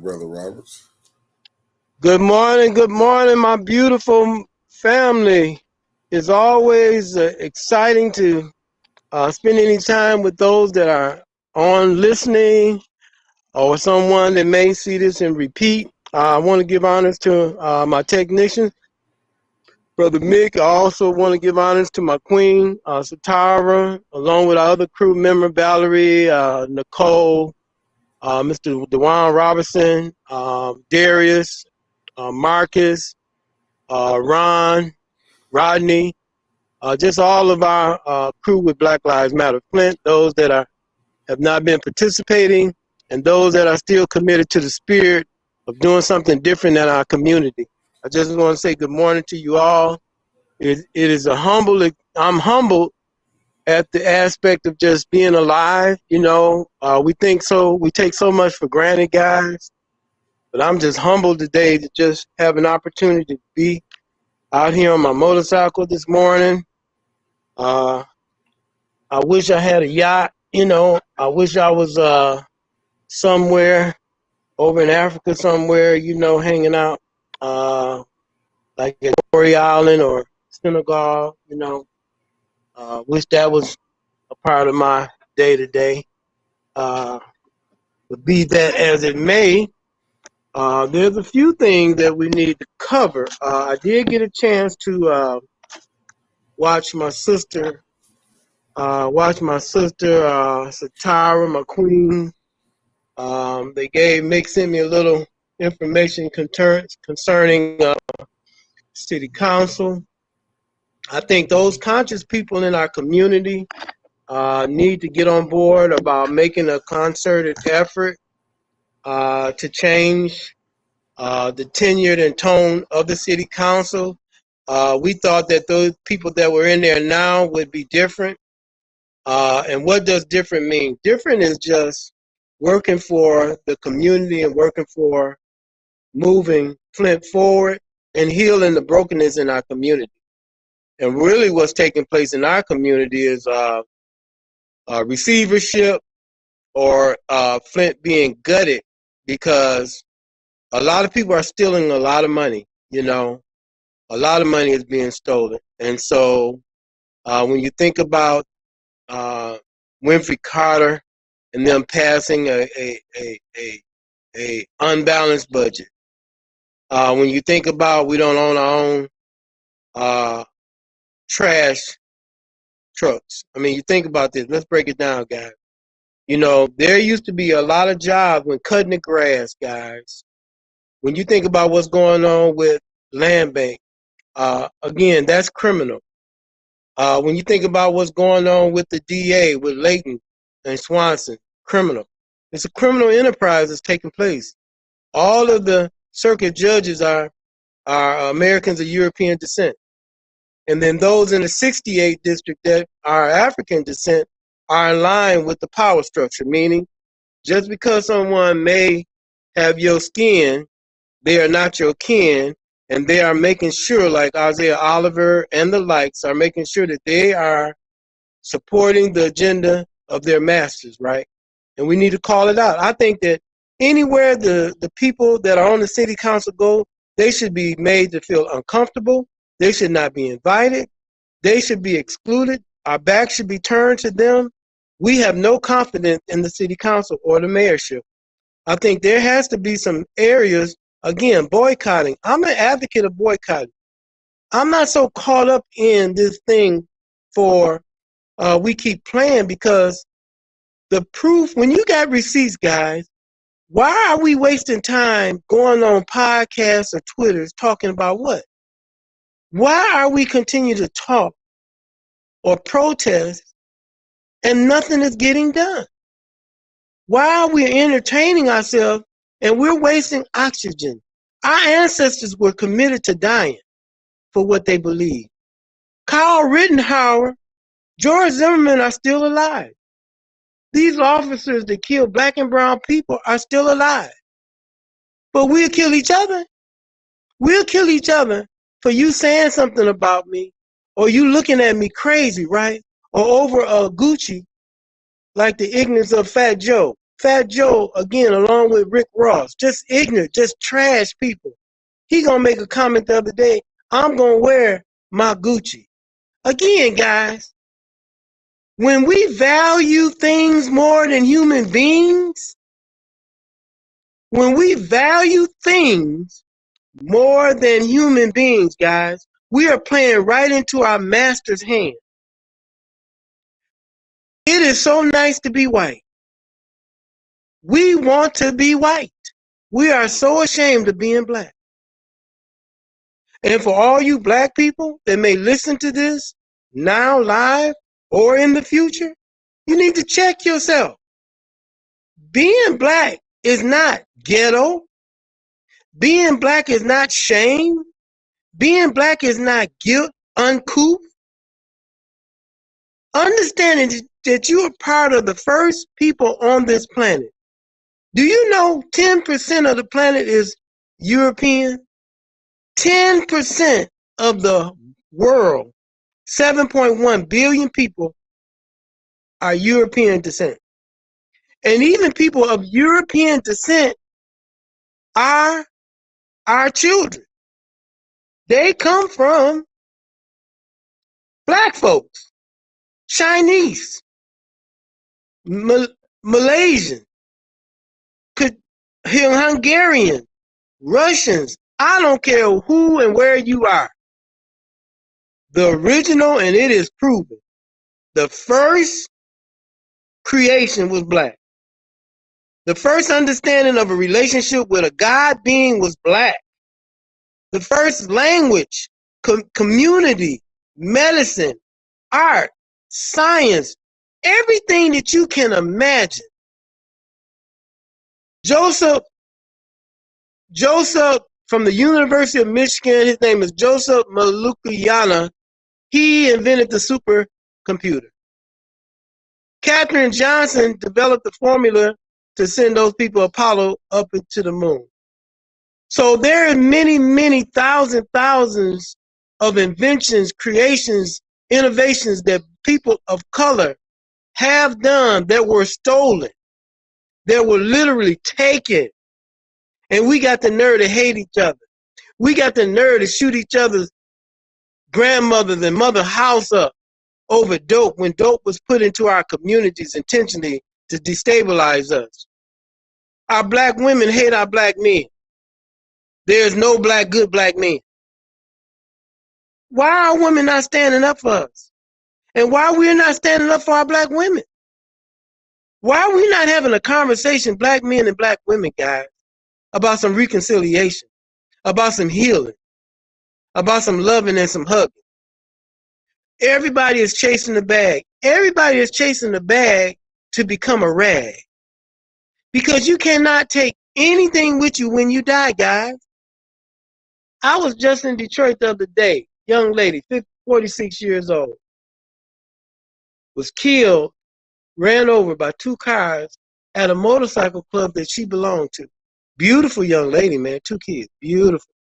Brother Roberts. Good morning, my beautiful family. It's always exciting to spend any time with those that are on listening or someone that may see this and repeat. I want to give honors to my technician, Brother Mick. I also want to give honors to my queen, Satara, along with our other crew member, Valerie, Nicole, Mr. Dewan Robertson, Darius, Marcus, Ron, Rodney, just all of our crew with Black Lives Matter. Flint, those that have not been participating, and those that are still committed to the spirit of doing something different in our community. I just want to say good morning to you all. It is I'm humbled at the aspect of just being alive. We take so much for granted, guys. But I'm just humbled today to just have an opportunity to be out here on my motorcycle this morning. I wish I had a yacht, I wish I was somewhere over in Africa somewhere, hanging out like at Tory Island or Senegal, wish that was a part of my day-to-day. But be that as it may, there's a few things that we need to cover. I did get a chance to watch my sister, Satara, my queen. Mick sent me a little information concerning city council. I think those conscious people in our community need to get on board about making a concerted effort to change the tenure and tone of the city council. We thought that those people that were in there now would be different. And what does different mean? Different is just working for the community and working for moving Flint forward and healing the brokenness in our community. And really what's taking place in our community is receivership or Flint being gutted because a lot of people are stealing a lot of money, a lot of money is being stolen. And so when you think about Winfrey Carter and them passing a unbalanced budget, when you think about we don't own our own trash trucks. I mean, you think about this. Let's break it down, guys. There used to be a lot of jobs when cutting the grass, guys. When you think about what's going on with land bank, again, that's criminal. When you think about what's going on with the DA, with Layton and Swanson, criminal. It's a criminal enterprise that's taking place. All of the circuit judges are Americans of European descent. And then those in the 68 district that are African descent are in line with the power structure, meaning just because someone may have your skin, they are not your kin, and they are making sure, like Isaiah Oliver and the likes, are making sure that they are supporting the agenda of their masters, right? And we need to call it out. I think that anywhere the people that are on the city council go, they should be made to feel uncomfortable. They should not be invited. They should be excluded. Our back should be turned to them. We have no confidence in the city council or the mayorship. I think there has to be some areas, again, boycotting. I'm an advocate of boycotting. I'm not so caught up in this thing for we keep playing because the proof, when you got receipts, guys, why are we wasting time going on podcasts or Twitters talking about what? Why are we continue to talk or protest and nothing is getting done? Why are we entertaining ourselves and we're wasting oxygen? Our ancestors were committed to dying for what they believed. Kyle Rittenhour, George Zimmerman are still alive. These officers that kill black and brown people are still alive. But we'll kill each other. We'll kill each other for you saying something about me or you looking at me crazy, right? Or over a Gucci like the ignorance of Fat Joe. Fat Joe, again, along with Rick Ross, just ignorant, just trash people. He gonna make a comment the other day, I'm gonna wear my Gucci. Again, guys, when we value things more than human beings, when we value things more than human beings, guys, we are playing right into our master's hand. It is so nice to be white. We want to be white. We are so ashamed of being black. And for all you black people that may listen to this now live or in the future, you need to check yourself. Being black is not ghetto. Being black is not shame. Being black is not guilt, uncouth. Understanding that you are part of the first people on this planet. Do you know 10% of the planet is European? 10% of the world, 7.1 billion people, are European descent. And even people of European descent are our children. They come from black folks, Chinese, Malaysian, Hungarian, Russians. I don't care who and where you are. The original, and it is proven, the first creation was black. The first understanding of a relationship with a God being was black. The first language, community, medicine, art, science, everything that you can imagine. Joseph from the University of Michigan, his name is Joseph Malukuyana. He invented the supercomputer. Katherine Johnson developed the formula to send those people Apollo up into the moon. So there are many, many thousands of inventions, creations, innovations that people of color have done that were stolen, that were literally taken. And we got the nerve to hate each other. We got the nerve to shoot each other's grandmothers and mother house up over dope when dope was put into our communities intentionally to destabilize us. Our black women hate our black men. There's no good black men. Why are women not standing up for us? And why are we not standing up for our black women? Why are we not having a conversation, black men and black women, guys, about some reconciliation, about some healing, about some loving and some hugging? Everybody is chasing the bag. Everybody is chasing the bag to become a rag. Because you cannot take anything with you when you die, guys. I was just in Detroit the other day. Young lady, 46 years old, was killed, ran over by 2 cars at a motorcycle club that she belonged to. Beautiful young lady, man, 2 kids, beautiful.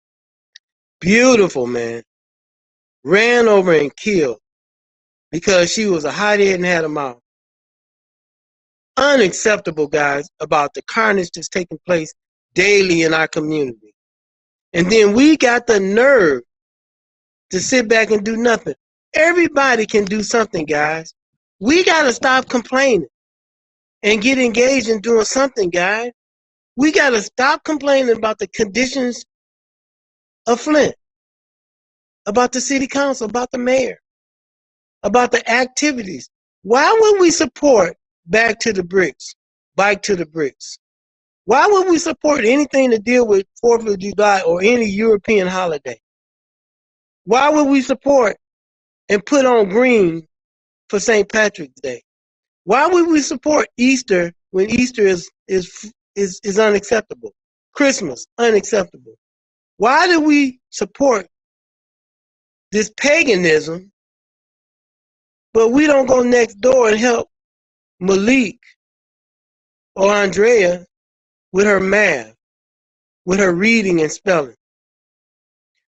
Beautiful, man. Ran over and killed because she was a hothead and had a mouth. Unacceptable, guys, about the carnage that's taking place daily in our community. And then we got the nerve to sit back and do nothing. Everybody can do something, guys. We got to stop complaining and get engaged in doing something, guys. We got to stop complaining about the conditions of Flint, about the city council, about the mayor, about the activities. Why would we support Back to the Bricks, Bike to the Bricks? Why would we support anything to deal with 4th of July or any European holiday? Why would we support and put on green for St. Patrick's Day? Why would we support Easter when Easter is unacceptable? Christmas, unacceptable. Why do we support this paganism, but we don't go next door and help Malik or Andrea with her math, with her reading and spelling?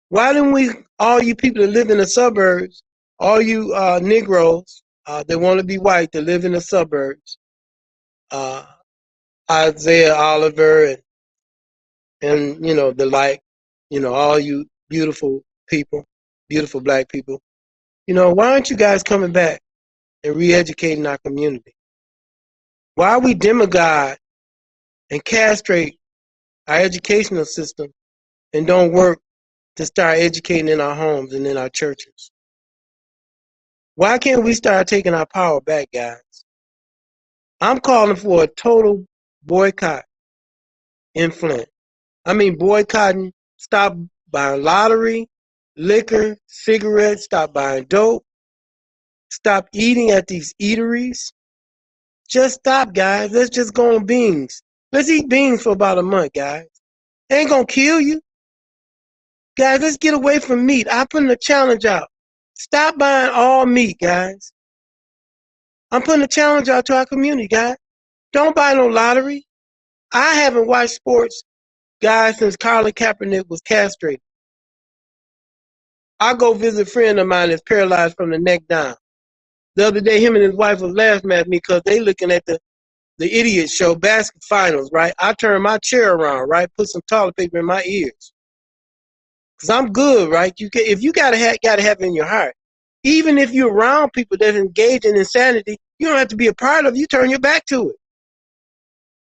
Why don't we, all you people that live in the suburbs, all you Negroes that want to be white that live in the suburbs, Isaiah Oliver and the like, all you beautiful people, beautiful black people. Why aren't you guys coming back and re-educating our community? Why are we demigod and castrate our educational system and don't work to start educating in our homes and in our churches? Why can't we start taking our power back, guys? I'm calling for a total boycott in Flint. I mean, boycotting, stop buying lottery, liquor, cigarettes, stop buying dope, stop eating at these eateries. Just stop, guys. Let's just go on beans. Let's eat beans for about a month, guys. It ain't gonna kill you. Guys, let's get away from meat. I'm putting a challenge out. Stop buying all meat, guys. I'm putting a challenge out to our community, guys. Don't buy no lottery. I haven't watched sports, guys, since Colin Kaepernick was castrated. I go visit a friend of mine that's paralyzed from the neck down. The other day, him and his wife was laughing at me because they looking at the idiot show, basket finals, right? I turn my chair around, right? Put some toilet paper in my ears. Because I'm good, right? If you gotta have it in your heart. Even if you're around people that engage in insanity, you don't have to be a part of it. You turn your back to it.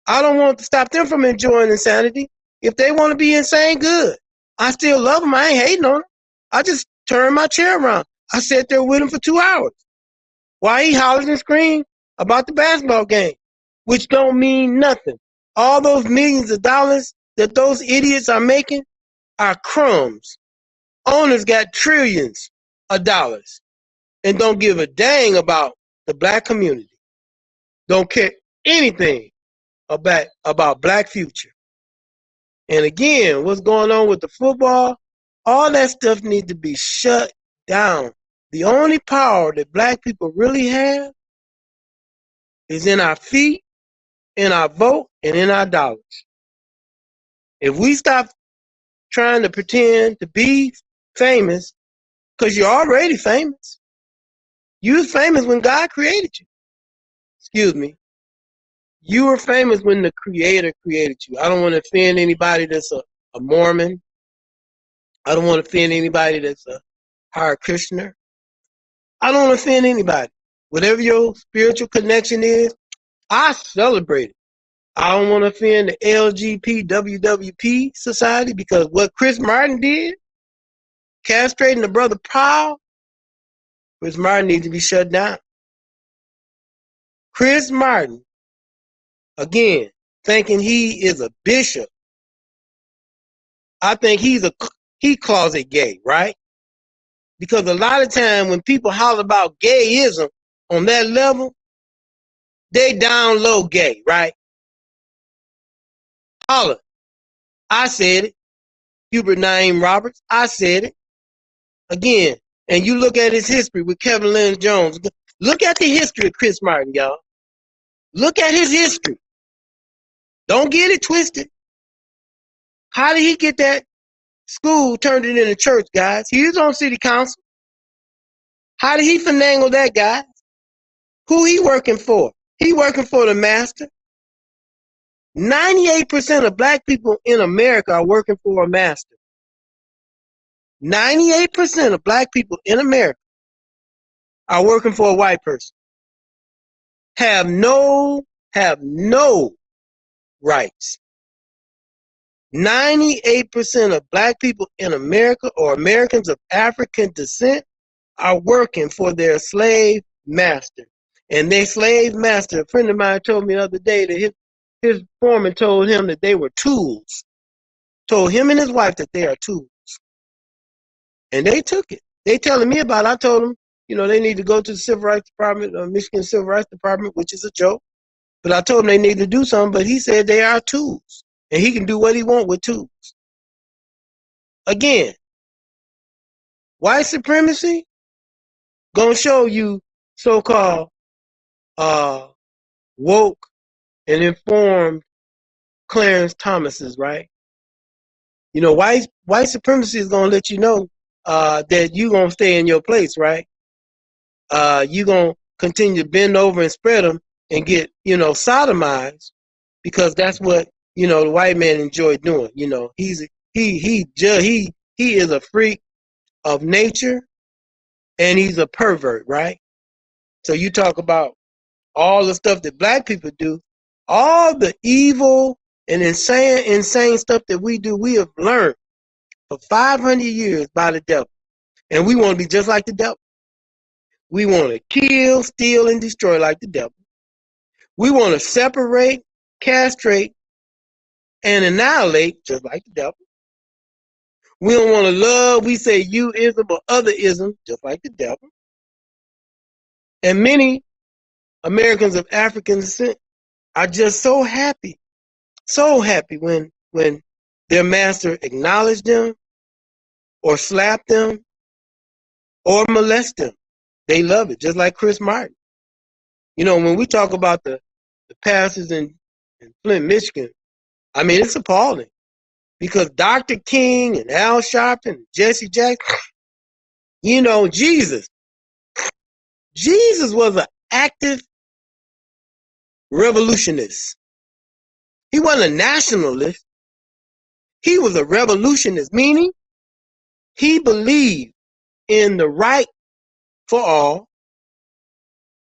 I don't want to stop them from enjoying insanity. If they want to be insane, good. I still love them. I ain't hating on them. I just turn my chair around. I sat there with him for 2 hours while he hollers and screams about the basketball game, which don't mean nothing. All those millions of dollars that those idiots are making are crumbs. Owners got trillions of dollars and don't give a dang about the black community. Don't care anything about black future. And again, what's going on with the football, all that stuff needs to be shut down. The only power that black people really have is in our feet, in our vote, and in our dollars. If we stop trying to pretend to be famous, because you're already famous. You was famous when God created you. Excuse me. You were famous when the Creator created you. I don't want to offend anybody that's a Mormon. I don't want to offend anybody that's a Hare Krishna. I don't want to offend anybody. Whatever your spiritual connection is, I celebrate it. I don't want to offend the LGBTWWP society because what Chris Martin did, castrating the brother Paul, Chris Martin needs to be shut down. Chris Martin, again, thinking he is a bishop. I think he closet gay, right? Because a lot of time when people holler about gayism on that level, they down low gay, right? Holler. I said it. Hubert Roberts, I said it. Again, and you look at his history with Kevin Lynn Jones. Look at the history of Chris Martin, y'all. Look at his history. Don't get it twisted. How did he get that school turned it into church, guys? He was on city council. How did he finagle that, guys? Who he working for? He working for the master. 98% of black people in America are working for a master. 98% of black people in America are working for a white person. Have no rights. 98% of black people in America or Americans of African descent are working for their slave master. And their slave master, a friend of mine told me the other day that his foreman told him that they were tools. Told him and his wife that they are tools. And they took it. They telling me about it. I told them, they need to go to the Civil Rights Department, Michigan Civil Rights Department, which is a joke. But I told them they need to do something, but he said they are tools. And he can do what he wants with tools. Again, white supremacy gonna show you so-called woke and informed Clarence Thomases, right? White supremacy is gonna let you know that you gonna stay in your place, right? You gonna continue to bend over and spread them and get, sodomized because that's what, the white man enjoy doing. He is a freak of nature, and he's a pervert, right? So you talk about all the stuff that black people do, all the evil and insane stuff that we do, we have learned for 500 years by the devil. And we want to be just like the devil. We want to kill, steal, and destroy like the devil. We want to separate, castrate, and annihilate just like the devil. We don't want to love, we say you-ism or other-ism just like the devil. And many Americans of African descent are just so happy when their master acknowledged them or slapped them or molest them. They love it, just like Chris Martin. When we talk about the pastors in Flint, Michigan, I mean, it's appalling. Because Dr. King and Al Sharpton, Jesse Jackson, Jesus was an active revolutionist. He wasn't a nationalist. He was a revolutionist, meaning he believed in the right for all,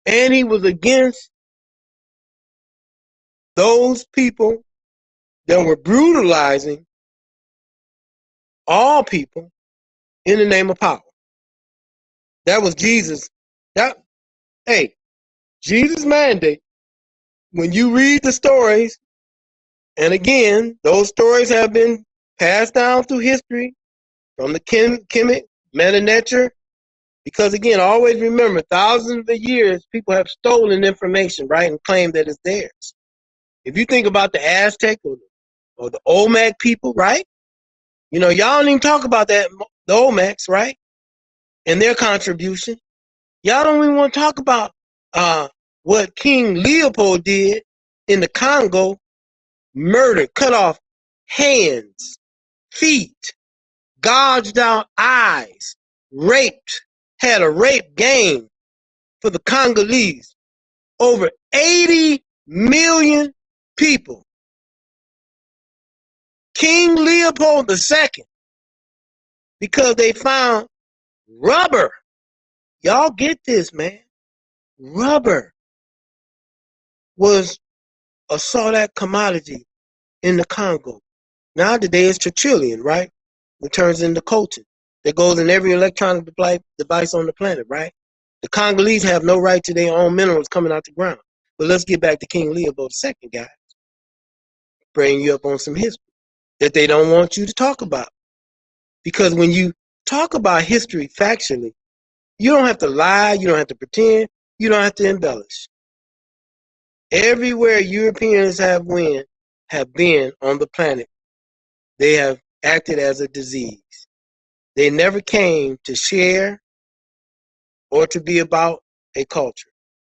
and he was against those people that were brutalizing all people in the name of power. That was Jesus. Jesus' mandate. When you read the stories, and again, those stories have been passed down through history from the Kemet, Meta Nature, because again, always remember, thousands of years, people have stolen information, right, and claimed that it's theirs. If you think about the Aztec or the Olmec people, right, y'all don't even talk about that, the Olmecs, right, and their contribution. Y'all don't even want to talk about what King Leopold did in the Congo. Murdered, cut off hands, feet, gouged out eyes, raped, had a rape gang for the Congolese. Over 80 million people. King Leopold II, because they found rubber. Y'all get this, man. Rubber was a sought-after commodity in the Congo. Now today it's trillion, right? It turns into coltan that goes in every electronic device on the planet, right? The Congolese have no right to their own minerals coming out the ground. But let's get back to King Leopold II, guys. Bring you up on some history that they don't want you to talk about. Because when you talk about history factually, you don't have to lie, you don't have to pretend, you don't have to embellish. Everywhere Europeans have been on the planet, they have acted as a disease. They never came to share or to be about a culture.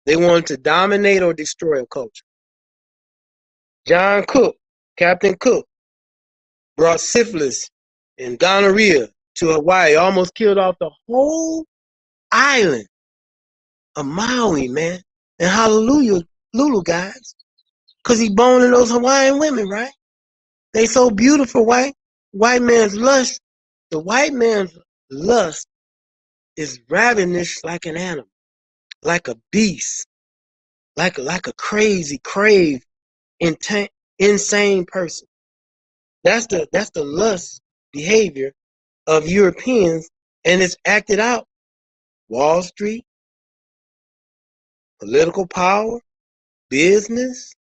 They wanted to dominate or destroy a culture. John Cook, Captain Cook, brought syphilis and gonorrhea to Hawaii, almost killed off the whole island of Maui, man. And hallelujah, Lulu, guys. Because he boning those Hawaiian women, right? They so beautiful, white man's lust. The white man's lust is ravenous like an animal, like a beast, like a crazy, insane person. That's the lust behavior of Europeans, and it's acted out. Wall Street, political power, business.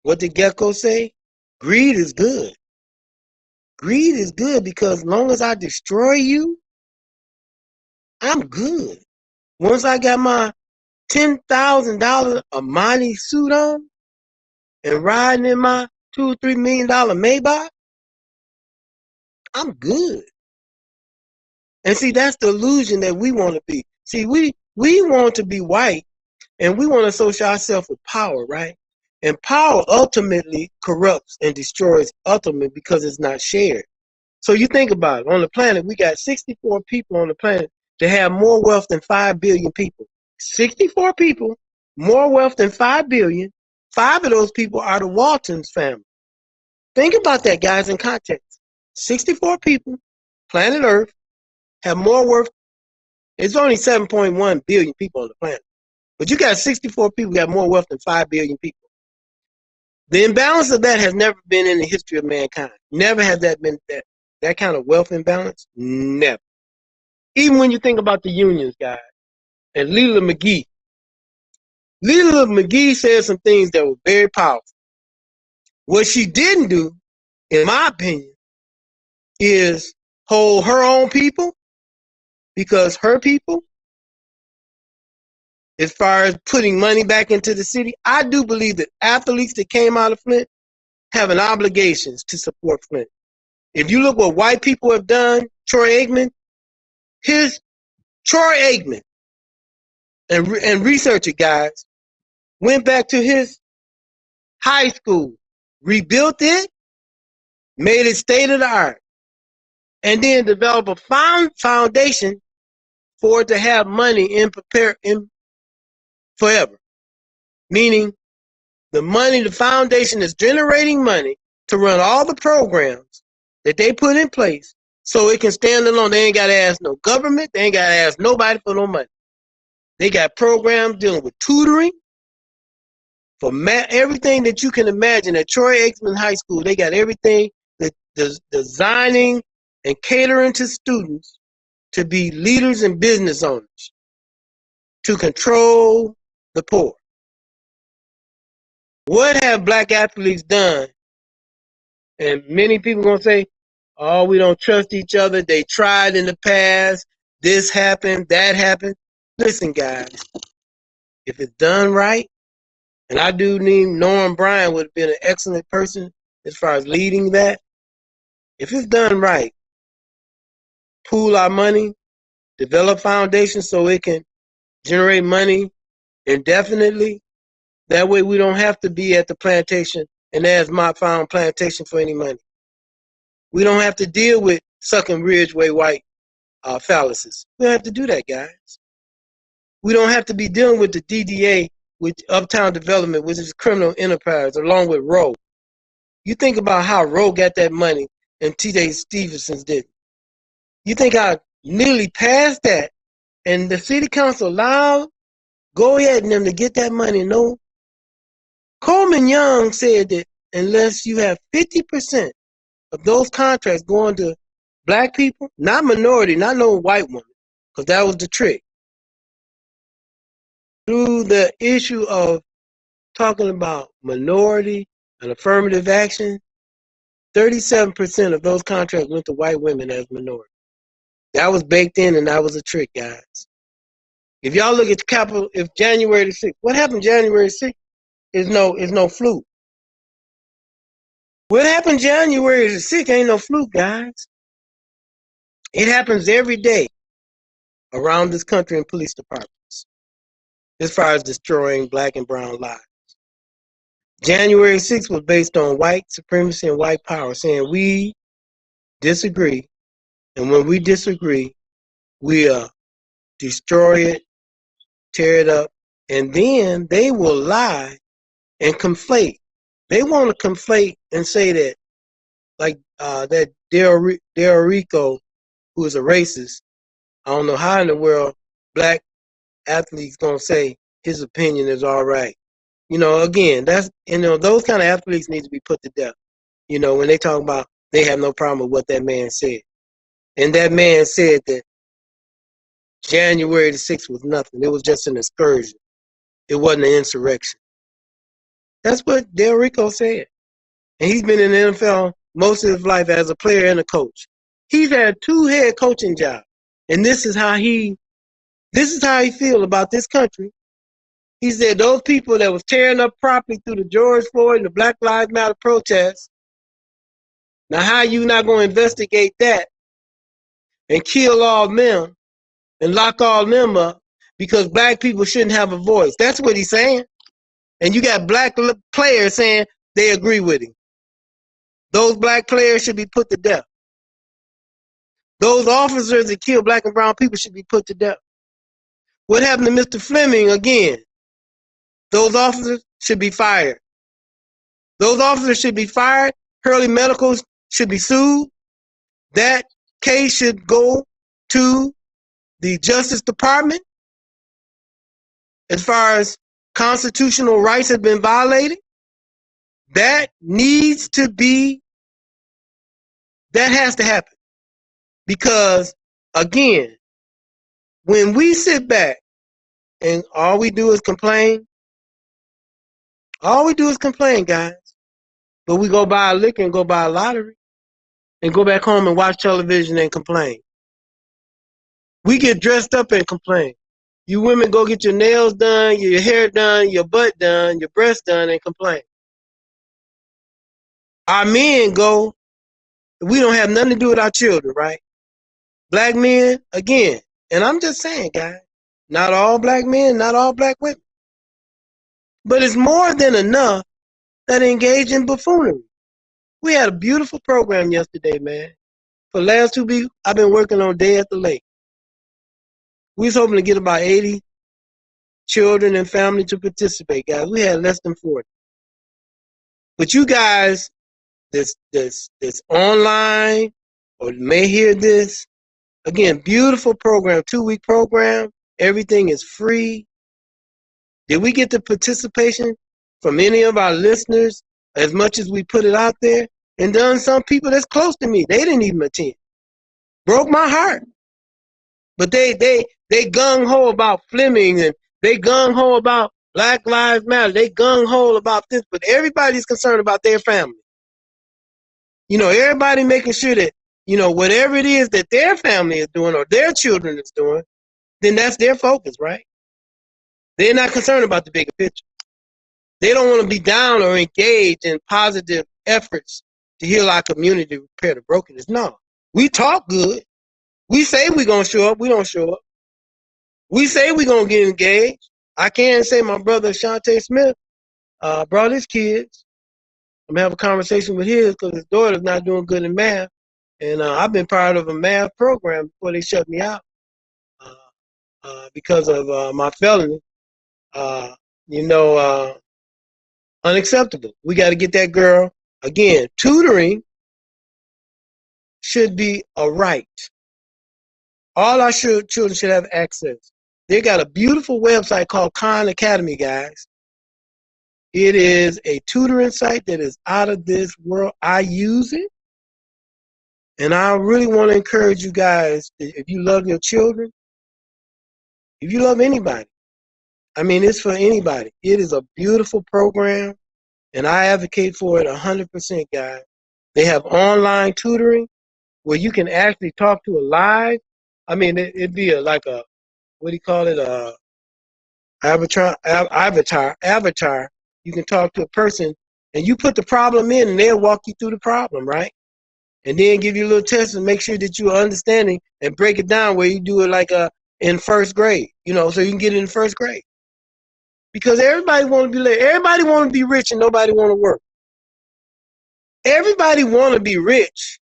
What did Gecko say? Greed is good. Greed is good because as long as I destroy you, I'm good. Once I got my $10,000 Armani suit on and riding in my $2 or $3 million Maybach, I'm good. And see, that's the illusion that we want to be. See, we want to be white, and we want to associate ourselves with power, right? And power ultimately corrupts and destroys ultimately because it's not shared. So you think about it. On the planet, we got 64 people on the planet that have more wealth than 5 billion people. 64 people, more wealth than 5 billion, 5 of those people are the Waltons family. Think about that, guys, in context. 64 people, planet Earth, have more worth. It's only 7.1 billion people on the planet. But you got 64 people got more wealth than 5 billion people. The imbalance of that has never been in the history of mankind. Never has that been that kind of wealth imbalance. Never. Even when you think about the unions, guys, and Leela McGee. Leela McGee said some things that were very powerful. What she didn't do, in my opinion, is hold her own people, because her people, as far as putting money back into the city, I do believe that athletes that came out of Flint have an obligation to support Flint. If you look what white people have done, Troy Aikman, and research it, guys, went back to his high school, rebuilt it, made it state of the art, and then developed a foundation for it to have money in forever. Meaning the foundation is generating money to run all the programs that they put in place so it can stand alone. They ain't got to ask no government. They ain't got to ask nobody for no money. They got programs dealing with tutoring, for everything that you can imagine. At Troy Aikman High School, they got everything that designing and catering to students to be leaders and business owners, to control the poor. What have black athletes done? And many people going to say, oh, we don't trust each other. They tried in the past. This happened, that happened. Listen, guys, if it's done right, and I do need Norm Bryan would have been an excellent person as far as leading that. If it's done right, pool our money, develop foundations so it can generate money indefinitely. That way we don't have to be at the plantation and ask my found plantation for any money. We don't have to deal with sucking Ridgeway white phalluses. We don't have to do that, guys. We don't have to be dealing with the DDA, with Uptown Development, which is criminal enterprise, along with Roe. You think about how Roe got that money and T.J. Stevenson's didn't. You think how nearly passed that, and the city council allowed go ahead and them to get that money. No. Coleman Young said that unless you have 50% of those contracts going to black people, not minority, not no white woman, because that was the trick. Through the issue of talking about minority and affirmative action, 37% of those contracts went to white women as minority. That was baked in, and that was a trick, guys. If y'all look at the Capitol, if January the 6th, what happened January 6th is no fluke. What happened January the 6th ain't no fluke, guys. It happens every day around this country in police departments as far as destroying black and brown lives. January 6th was based on white supremacy and white power, saying we disagree, and when we disagree, we destroy it, tear it up, and then they will lie and conflate. They want to conflate and say that, like that Del Rico, who is a racist, I don't know how in the world black athletes gonna say his opinion is all right. You know, again, that's, you know, those kind of athletes need to be put to death. You know, when they talk about they have no problem with what that man said. And that man said that January the 6th was nothing. It was just an excursion. It wasn't an insurrection. That's what Del Rico said. And he's been in the NFL most of his life as a player and a coach. He's had 2 head coaching jobs. And this is how he feels about this country. He said those people that was tearing up property through the George Floyd and the Black Lives Matter protests, now how you not going to investigate that and kill all them and lock all them up because black people shouldn't have a voice? That's what he's saying. And you got black players saying they agree with him. Those black players should be put to death. Those officers that kill black and brown people should be put to death. What happened to Mr. Fleming again? Those officers should be fired. Those officers should be fired. Hurley Medicals should be sued. That case should go to the Justice Department as far as constitutional rights have been violated. That needs to be, that has to happen. Because, again, when we sit back and all we do is complain, guys. But we go buy a liquor and go buy a lottery and go back home and watch television and complain. We get dressed up and complain. You women go get your nails done, your hair done, your butt done, your breasts done, and complain. Our men go, we don't have nothing to do with our children, right? Black men, again, and I'm just saying, guys, not all black men, not all black women. But it's more than enough that engage in buffoonery. We had a beautiful program yesterday, man. For the last 2 weeks, I've been working on Day at the Lake. We was hoping to get about 80 children and family to participate, guys. We had less than 40. But you guys, this online or may hear this, again, beautiful program, 2-week program. Everything is free. Did we get the participation from any of our listeners as much as we put it out there? And done some people that's close to me, they didn't even attend. Broke my heart. But they gung-ho about Fleming, and they gung-ho about Black Lives Matter. They gung-ho about this, but everybody's concerned about their family. You know, everybody making sure that, you know, whatever it is that their family is doing or their children is doing, then that's their focus, right? They're not concerned about the bigger picture. They don't want to be down or engage in positive efforts to heal our community, repair the brokenness. No, we talk good. We say we're going to show up. We don't show up. We say we're going to get engaged. I can say my brother Shante Smith brought his kids. I'm going to have a conversation with his because his daughter's not doing good in math. And I've been part of a math program before they shut me out because of my felony. Unacceptable. We got to get that girl. Again, tutoring should be a right. All our children should have access. They got a beautiful website called Khan Academy, guys. It is a tutoring site that is out of this world. I use it. And I really want to encourage you guys, if you love your children, if you love anybody, I mean, it's for anybody. It is a beautiful program, and I advocate for it 100%, guys. They have online tutoring where you can actually talk to a live. I mean, it'd be like a, what do you call it? Avatar. You can talk to a person, and you put the problem in, and they'll walk you through the problem, right? And then give you a little test and make sure that you're understanding and break it down where you do it like in first grade, you know, so you can get it in first grade. Because everybody want to be late. Everybody want to be rich and nobody want to work. Everybody want to be rich.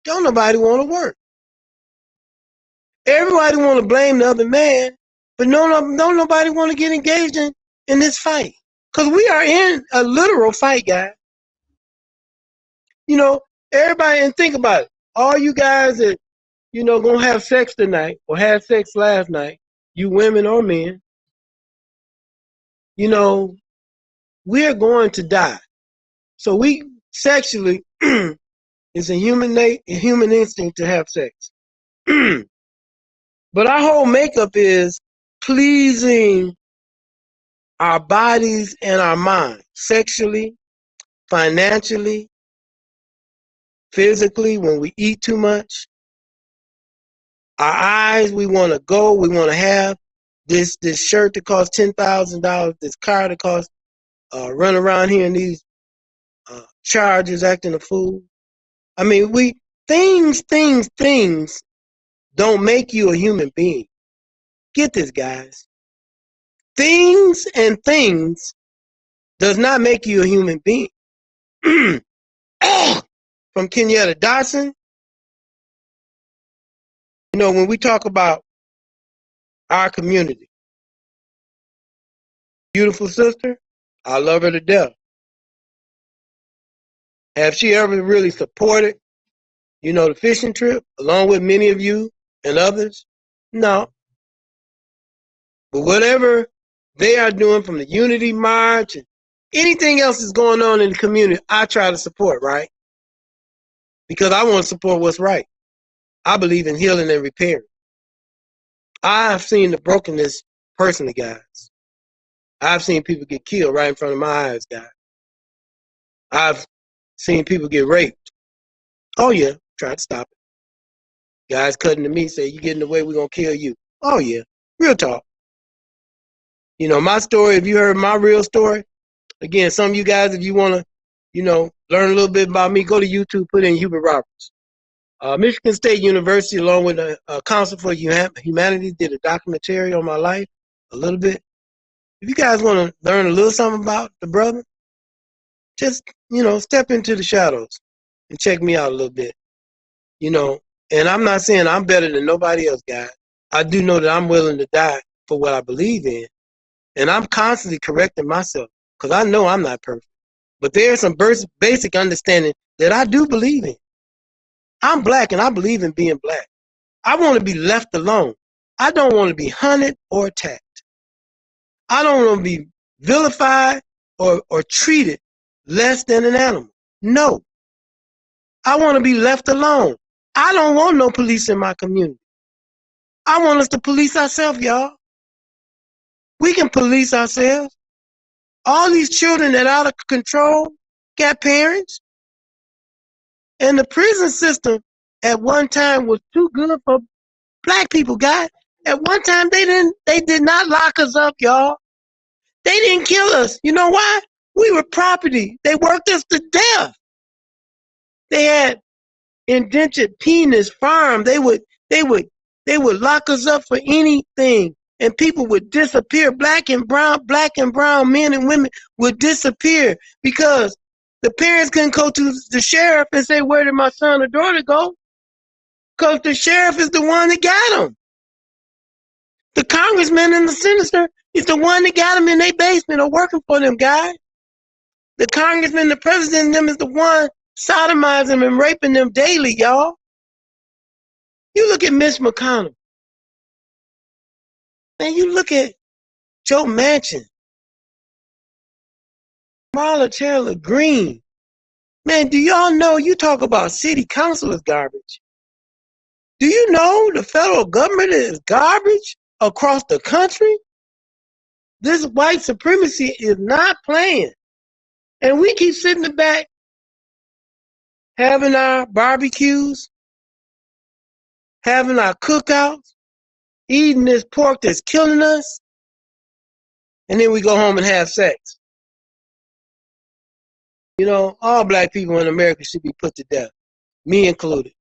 Don't nobody want to work. Everybody want to blame the other man, but don't nobody want to get engaged in this fight. Because we are in a literal fight, guys. You know, everybody, and think about it. All you guys that, you know, gonna have sex tonight or had sex last night, you women or men, you know, we're going to die. So we sexually, it's a human instinct to have sex. But our whole makeup is pleasing our bodies and our minds, sexually, financially, physically, when we eat too much. Our eyes, we want to go, we want to have this shirt that costs $10,000, this car that costs, run around here in these charges acting a fool. I mean, things don't make you a human being. Get this, guys. Things does not make you a human being. From Kenyatta Dotson, you know, when we talk about our community, beautiful sister, I love her to death. Have she ever really supported, the fishing trip along with many of you and others? No. But whatever they are doing from the Unity March and anything else that's going on in the community, I try to support, right? Because I want to support what's right. I believe in healing and repairing. I've seen the brokenness personally, guys. I've seen people get killed right in front of my eyes, guys. I've seen people get raped. Oh, yeah, try to stop it. Guys cutting to me, say, you get in the way, we're going to kill you. Oh, yeah, real talk. My story, if you heard my real story, again, some of you guys, if you want to, learn a little bit about me, go to YouTube, put in Hubert Roberts. Michigan State University, along with the Council for Humanity, did a documentary on my life, a little bit. If you guys want to learn a little something about the brother, just, step into the shadows and check me out a little bit. And I'm not saying I'm better than nobody else, guys. I do know that I'm willing to die for what I believe in. And I'm constantly correcting myself because I know I'm not perfect. But there's some basic understanding that I do believe in. I'm black and I believe in being black. I want to be left alone. I don't want to be hunted or attacked. I don't want to be vilified or treated less than an animal. No. I want to be left alone. I don't want no police in my community. I want us to police ourselves, y'all. We can police ourselves. All these children that are out of control got parents. And the prison system at one time was too good for black people, guys. At one time they did not lock us up, y'all. They didn't kill us. You know why? We were property. They worked us to death. They had indentured penis farm. They would lock us up for anything. And people would disappear. Black and brown men and women would disappear because the parents couldn't go to the sheriff and say, where did my son or daughter go? Because the sheriff is the one that got them. The congressman and the senator is the one that got them in their basement or working for them, guys. The congressman, the president, them is the one sodomizing them and raping them daily, y'all. You look at Mitch McConnell. Man, you look at Joe Manchin. Marla Taylor Greene. Man, do y'all know you talk about city council is garbage? Do you know the federal government is garbage across the country? This white supremacy is not playing. And we keep sitting in the back having our barbecues, having our cookouts, eating this pork that's killing us, and then we go home and have sex. All black people in America should be put to death, me included.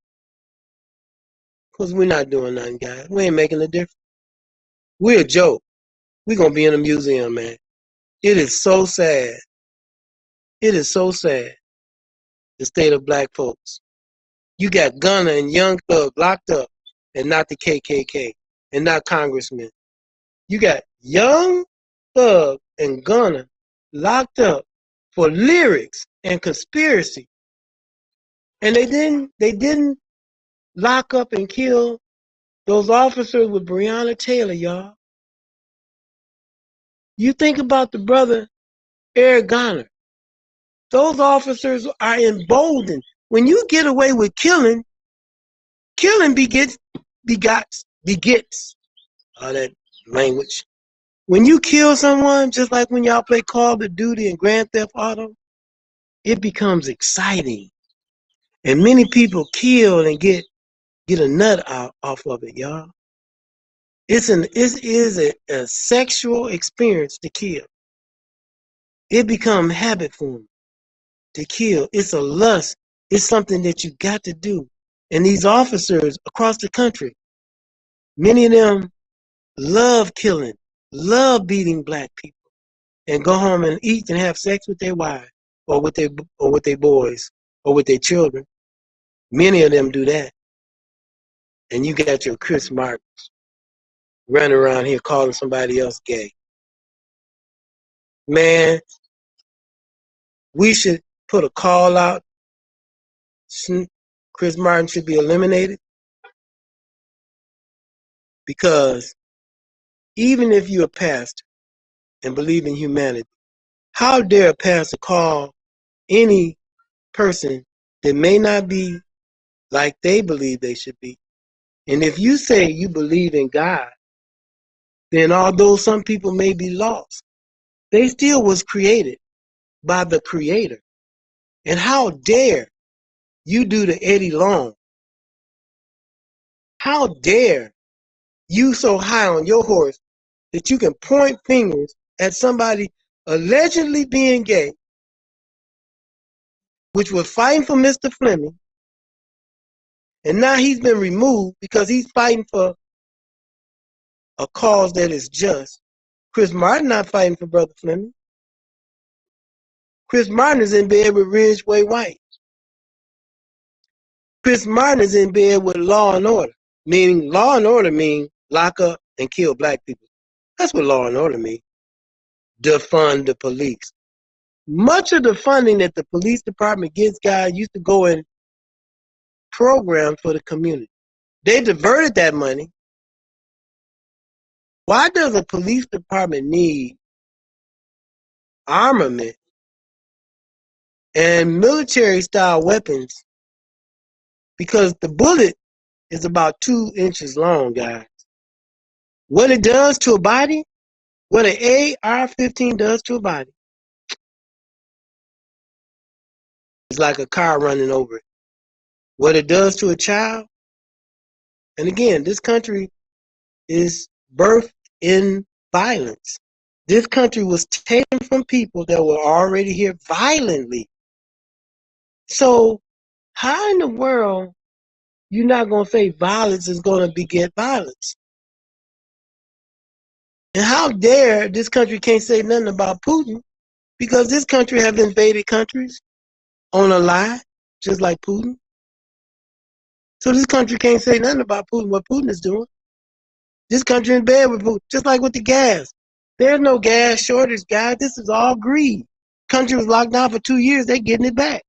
Because we're not doing nothing, guys. We ain't making a difference. We're a joke. We're going to be in a museum, man. It is so sad. It is so sad, the state of black folks. You got Gunner and Young Thug locked up, and not the KKK, and not congressmen. You got Young Thug and Gunner locked up for lyrics and conspiracy. And they didn't lock up and kill those officers with Breonna Taylor, y'all. You think about the brother Eric Garner. Those officers are emboldened. When you get away with killing begets that language. When you kill someone, just like when y'all play Call of Duty and Grand Theft Auto, it becomes exciting. And many people kill and get a nut off of it, y'all. It is a sexual experience to kill. It becomes habit for them to kill. It's a lust. It's something that you got to do. And these officers across the country, many of them love killing, love beating black people, and go home and eat and have sex with their wives or with their boys or with their children. Many of them do that. And you got your Chris Martins running around here calling somebody else gay. Man, we should put a call out Chris Martin should be eliminated, because even if you're a pastor and believe in humanity, how dare a pastor call any person that may not be like they believe they should be? And if you say you believe in God, then although some people may be lost, they still was created by the Creator. And how dare you do the Eddie Long? How dare you so high on your horse that you can point fingers at somebody allegedly being gay, which was fighting for Mr. Fleming, and now he's been removed because he's fighting for a cause that is just. Chris Martin not fighting for Brother Fleming. Chris Martin is in bed with Ridgeway White. Chris Martin is in bed with Law and Order, meaning Law and Order means lock up and kill black people. That's what Law and Order means. Defund the police. Much of the funding that the police department gets, guys, used to go in programs for the community. They diverted that money. Why does a police department need armament and military-style weapons? Because the bullet is about 2 inches long, guys. What it does to a body, what an AR-15 does to a body, it's like a car running over it. What it does to a child, and again, this country is birthed in violence. This country was taken from people that were already here violently. So how in the world you're not going to say violence is going to beget violence? And how dare this country can't say nothing about Putin, because this country have invaded countries on a lie, just like Putin. So this country can't say nothing about Putin, what Putin is doing. This country in bed with Putin, just like with the gas. There's no gas shortage, guys. This is all greed. Country was locked down for 2 years. They're getting it back.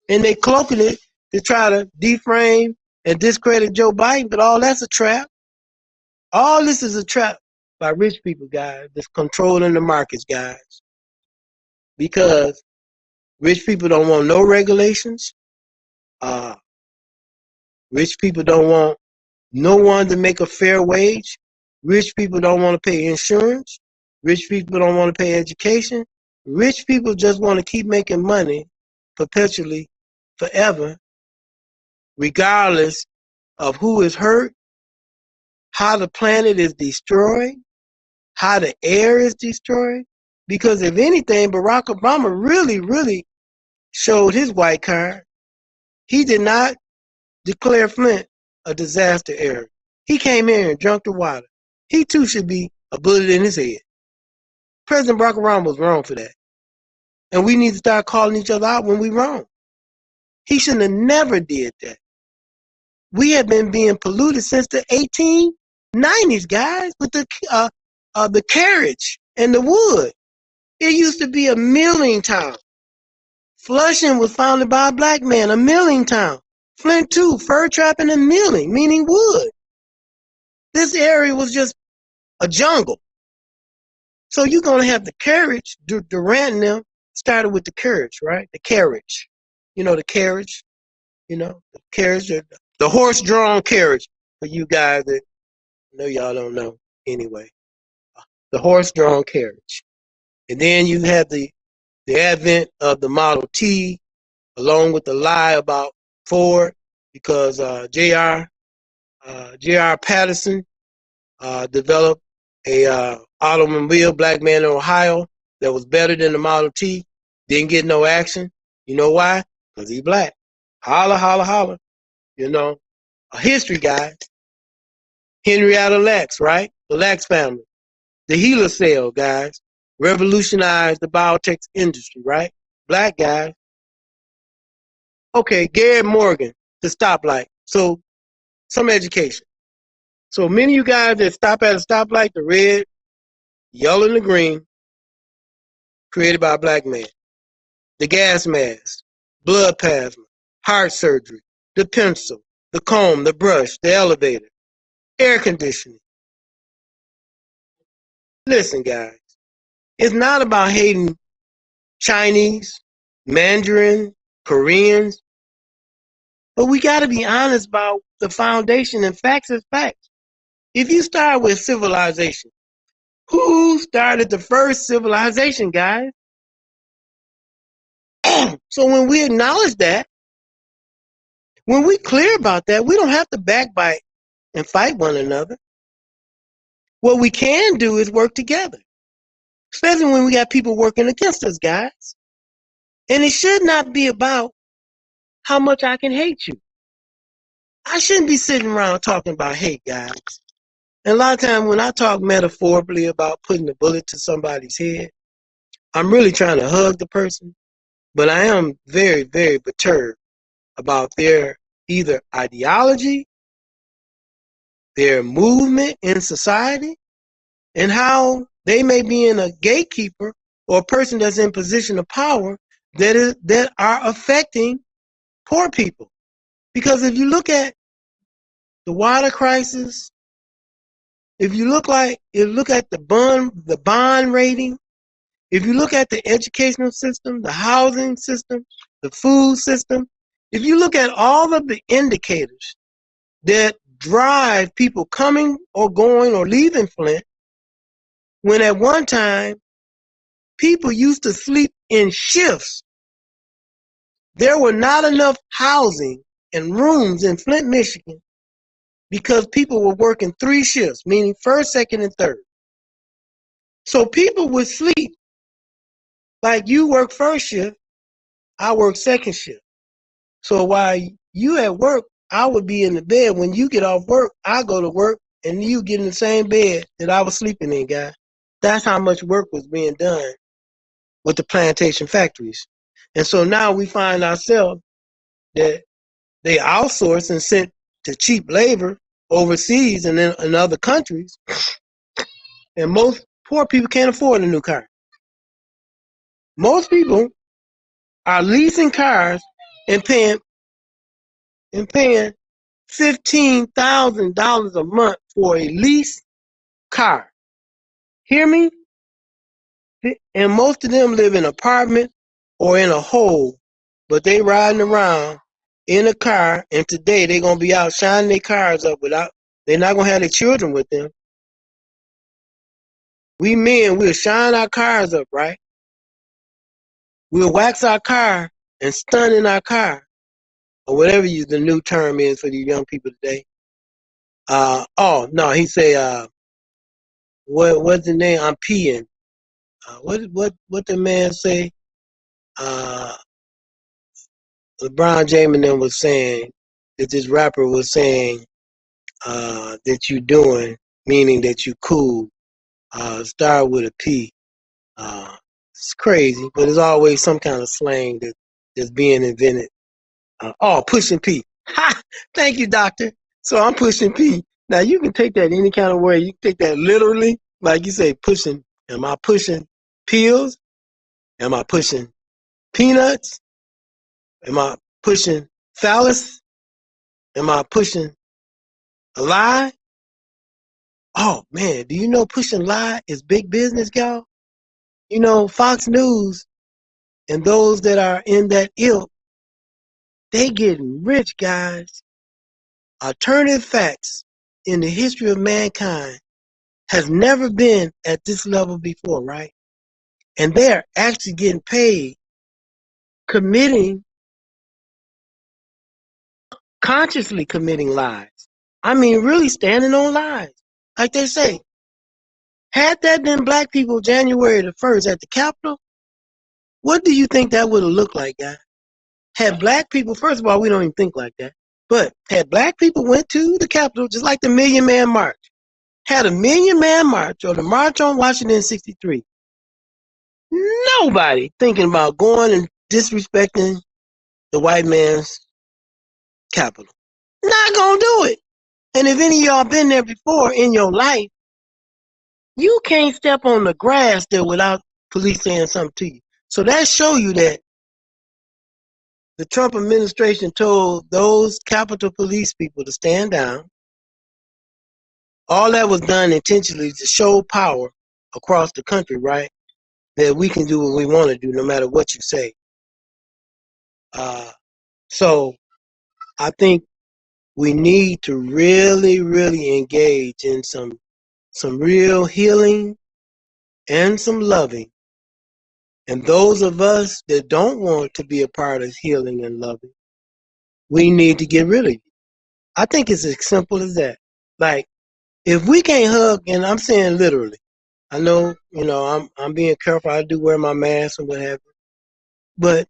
And they cloaking it to try to deframe and discredit Joe Biden, but all that's a trap. All this is a trap by rich people, guys, that's controlling the markets, guys. Because rich people don't want no regulations. Rich people don't want no one to make a fair wage. Rich people don't want to pay insurance. Rich people don't want to pay education. Rich people just want to keep making money perpetually, forever, regardless of who is hurt, how the planet is destroyed, how the air is destroyed. Because if anything, Barack Obama really showed his white card. He did not declare Flint a disaster area. He came here and drank the water. He too should be a bullet in his head. President Barack Obama was wrong for that. And we need to start calling each other out when we're wrong. He shouldn't have never did that. We have been being polluted since the 1890s, guys, with the carriage and the wood. It used to be a milling town. Flushing was founded by a black man, a milling town. Flint too, fur trapping and milling, meaning wood. This area was just a jungle. So you're going to have the carriage, Durant and them started with the carriage, right? The carriage. You know, the carriage, the carriage, the horse-drawn carriage, for you guys that know y'all don't know anyway. The horse-drawn carriage. And then you had the advent of the Model T, along with the lie about Ford, because J.R. Patterson developed a automobile, black man in Ohio, that was better than the Model T. Didn't get no action. You know why? Because he's black. Holla, holla, holla. A history guy. Henrietta Lacks, right? The Lacks family. The HeLa cell, guys. Revolutionized the biotech industry, right? Black guys. Okay, Garrett Morgan, the stoplight. So, some education. So many of you guys that stop at a stoplight, the red, yellow, and the green, created by a black man. The gas mask, blood plasma, heart surgery, the pencil, the comb, the brush, the elevator, air conditioning. Listen, guys, it's not about hating Chinese, Mandarin, Koreans, but we got to be honest about the foundation, and facts is facts. If you start with civilization, who started the first civilization, guys? So when we acknowledge that, when we clear about that, we don't have to backbite and fight one another. What we can do is work together, especially when we got people working against us, guys. And it should not be about how much I can hate you. I shouldn't be sitting around talking about hate, guys. And a lot of times when I talk metaphorically about putting a bullet to somebody's head, I'm really trying to hug the person, but I am very, very perturbed about their either ideology, their movement in society, and how they may be in a gatekeeper or a person that's in position of power that are affecting poor people. Because if you look at the water crisis, if you look at the bond rating, if you look at the educational system, the housing system, the food system, if you look at all of the indicators that drive people coming or going or leaving Flint, when at one time people used to sleep in shifts, there were not enough housing and rooms in Flint, Michigan, because people were working 3 shifts, meaning first, second, and third. So people would sleep like you work first shift, I work second shift. So while you at work, I would be in the bed. When you get off work, I go to work, and you get in the same bed that I was sleeping in, guys. That's how much work was being done with the plantation factories. And so now we find ourselves that they outsource and sent to cheap labor overseas and in other countries, and most poor people can't afford a new car. Most people are leasing cars and paying $15,000 a month for a lease car. Hear me? And most of them live in apartments or in a hole, but they riding around in a car, and today they're gonna be out shining their cars up they're not gonna have their children with them. We men, we'll shine our cars up, right? We'll wax our car and stun in our car, or whatever the new term is for these young people today. Oh no, he say, what's the name? I'm peeing. What the man say? LeBron James then was saying that this rapper was saying that you doing, meaning that you cool. Start with a P. It's crazy, but there's always some kind of slang that's being invented. Pushing P. Ha! Thank you, doctor. So I'm pushing P. Now you can take that any kind of way. You can take that literally, like you say, pushing. Am I pushing pills? Am I pushing peanuts? Am I pushing phallus? Am I pushing a lie? Oh man, do you know pushing lie is big business, y'all? You know, Fox News and those that are in that ilk, they getting rich, guys. Alternative facts in the history of mankind has never been at this level before, right? And they're actually getting paid, consciously committing lies. I mean, really standing on lies. Like they say, had that been black people January the 1st at the Capitol, what do you think that would have looked like, guys? Had black people, first of all, we don't even think like that, but had black people went to the Capitol, just like the Million Man March, had a Million Man March or the March on Washington 63, nobody thinking about going and disrespecting the white man's capital. Not gonna do it. And if any of y'all been there before in your life, you can't step on the grass there without police saying something to you. So that show you that The Trump administration told those Capitol Police people to stand down. All that was done intentionally to show power across the country, right? That we can do what we want to do no matter what you say. So I think we need to really, really engage in some real healing and some loving. And those of us that don't want to be a part of healing and loving, we need to get rid of you. I think it's as simple as that. Like, if we can't hug, and I'm saying literally, I know, I'm being careful. I do wear my mask and what have you. But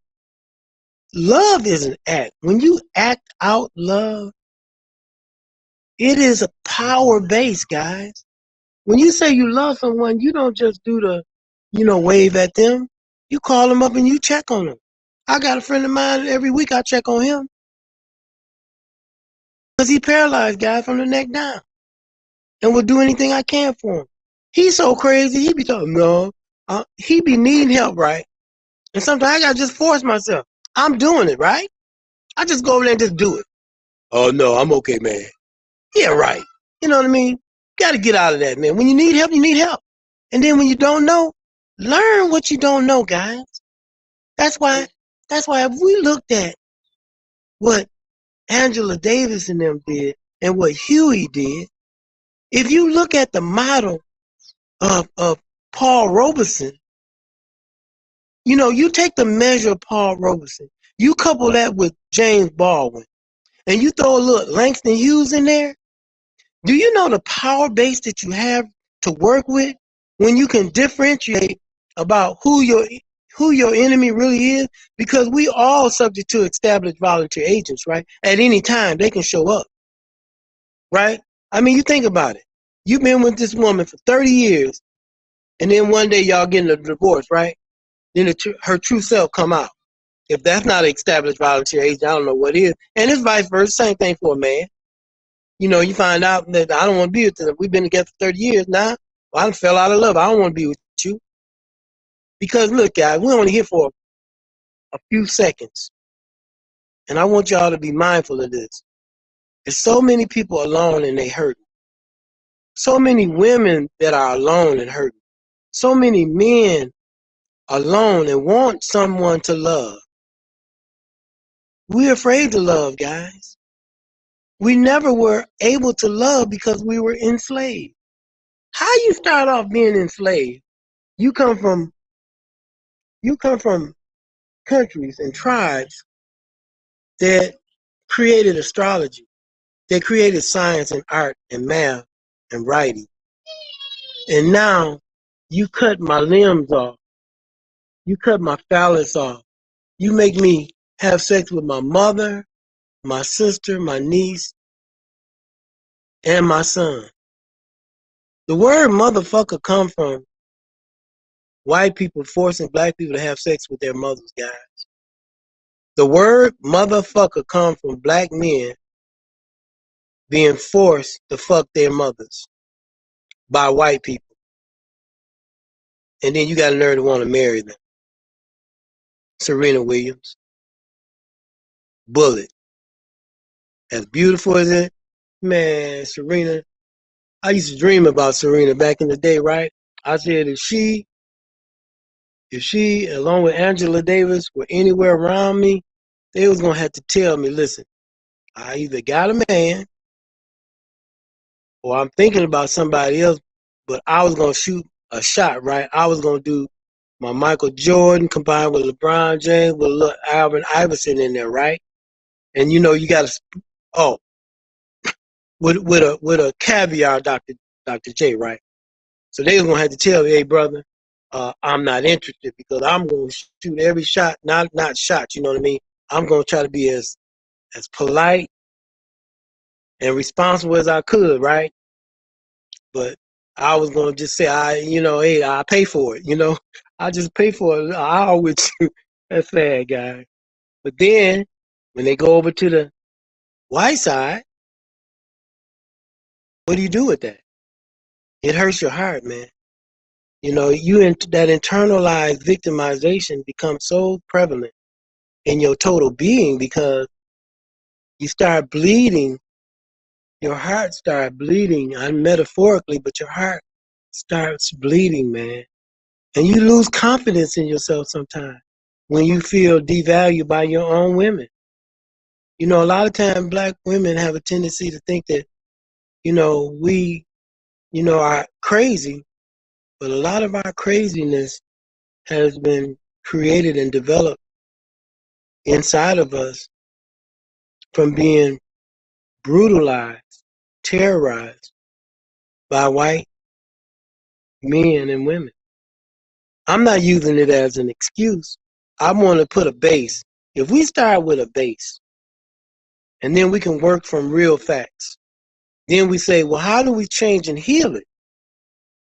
love is an act. When you act out love, it is a power base, guys. When you say you love someone, you don't just do the, wave at them. You call them up and you check on them. I got a friend of mine, every week I check on him. Because he paralyzed, guy, from the neck down. And will do anything I can for him. He's so crazy, he be talking, no. He be needing help, right? And sometimes I got to just force myself. I'm doing it, right? I just go over there and just do it. Oh, no, I'm okay, man. Yeah, right. You know what I mean? Got to get out of that, man. When you need help, you need help. And then when you don't know, learn what you don't know, guys. That's why if we looked at what Angela Davis and them did and what Huey did, if you look at the model of Paul Robeson, you take the measure of Paul Robeson, you couple that with James Baldwin, and you throw a little Langston Hughes in there, do you know the power base that you have to work with when you can differentiate about who your enemy really is? Because we all subject to established volunteer agents, right? At any time, they can show up, right? I mean, you think about it. You've been with this woman for 30 years, and then one day y'all getting a divorce, right? Then her true self come out. If that's not an established volunteer agent, I don't know what is. And it's vice versa. Same thing for a man. You find out that I don't want to be with them. We've been together for 30 years now. Well, I done fell out of love. I don't want to be with you. Because look, guys, we're only here for a few seconds. And I want y'all to be mindful of this. There's so many people alone and they hurting. So many women that are alone and hurting. So many men alone and want someone to love. We're afraid to love, guys. We never were able to love because we were enslaved. How you start off being enslaved? You come from countries and tribes that created astrology, that created science and art and math and writing. And now you cut my limbs off. You cut my phallus off. You make me have sex with my mother, my sister, my niece, and my son. The word motherfucker comes from white people forcing black people to have sex with their mothers, guys. The word motherfucker comes from black men being forced to fuck their mothers by white people. And then you got a nerve to want to marry them. Serena Williams. Bullet. As beautiful as it, man, Serena. I used to dream about Serena back in the day, right? I said if she, along with Angela Davis, were anywhere around me, they was going to have to tell me, listen, I either got a man or I'm thinking about somebody else, but I was going to shoot a shot, right? I was going to do my Michael Jordan combined with LeBron James with a little Alvin Iverson in there, right? And you got to, with a caveat, Dr. J, right? So they was going to have to tell me, hey, brother, I'm not interested because I'm going to shoot every shot, not shots, you know what I mean? I'm going to try to be as polite and responsible as I could, right? But I was going to just say, hey, I pay for it, I just pay for it. I'll with you. That's sad, guy. But then when they go over to the white side, what do you do with that? It hurts your heart, man. That internalized victimization becomes so prevalent in your total being, because you start bleeding. Your heart starts bleeding, metaphorically, but your heart starts bleeding, man. And you lose confidence in yourself sometimes when you feel devalued by your own women. You know, a lot of times black women have a tendency to think that, we, are crazy, but a lot of our craziness has been created and developed inside of us from being brutalized, terrorized by white men and women. I'm not using it as an excuse. I want to put a base. If we start with a base, and then we can work from real facts, then we say, well, how do we change and heal it?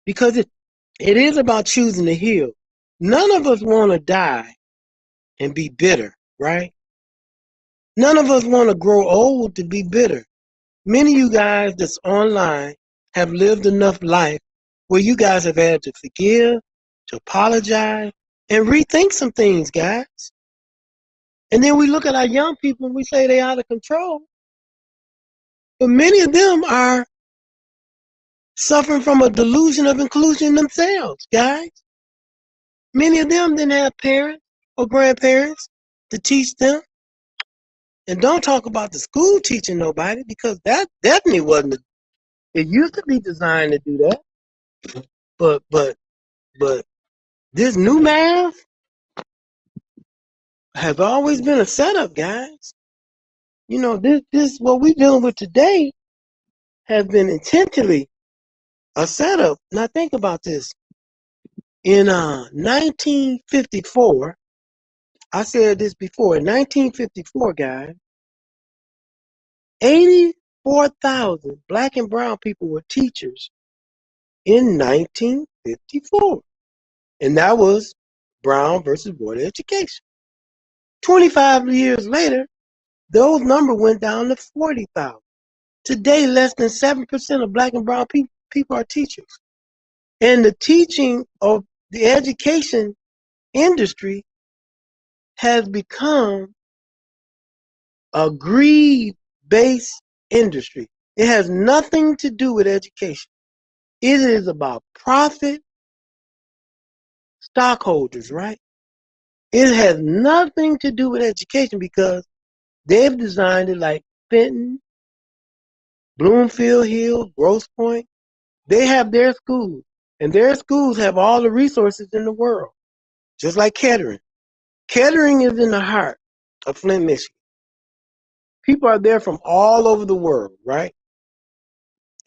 Because it is about choosing to heal. None of us want to die and be bitter, right? None of us want to grow old to be bitter. Many of you guys that's online have lived enough life where you guys have had to forgive, to apologize, and rethink some things, guys. And then we look at our young people and we say they're out of control. But many of them are suffering from a delusion of inclusion themselves, guys. Many of them didn't have parents or grandparents to teach them. And don't talk about the school teaching nobody, because that definitely wasn't. It used to be designed to do that. But this new math has always been a setup, guys. You know, this what we're dealing with today has been intentionally a setup. Now think about this. In 1954, I said this before, in 1954, guys, 84,000 black and brown people were teachers in 1954. And that was Brown versus Board of Education. 25 years later, those numbers went down to 40,000. Today, less than 7% of black and brown people are teachers. And the teaching of the education industry has become a greed-based industry. It has nothing to do with education. It is about profit, stockholders, right? It has nothing to do with education, because they've designed it like Fenton, Bloomfield Hill, Grosse Pointe. They have their schools, and their schools have all the resources in the world, just like Kettering. Kettering is in the heart of Flint, Michigan. People are there from all over the world, right?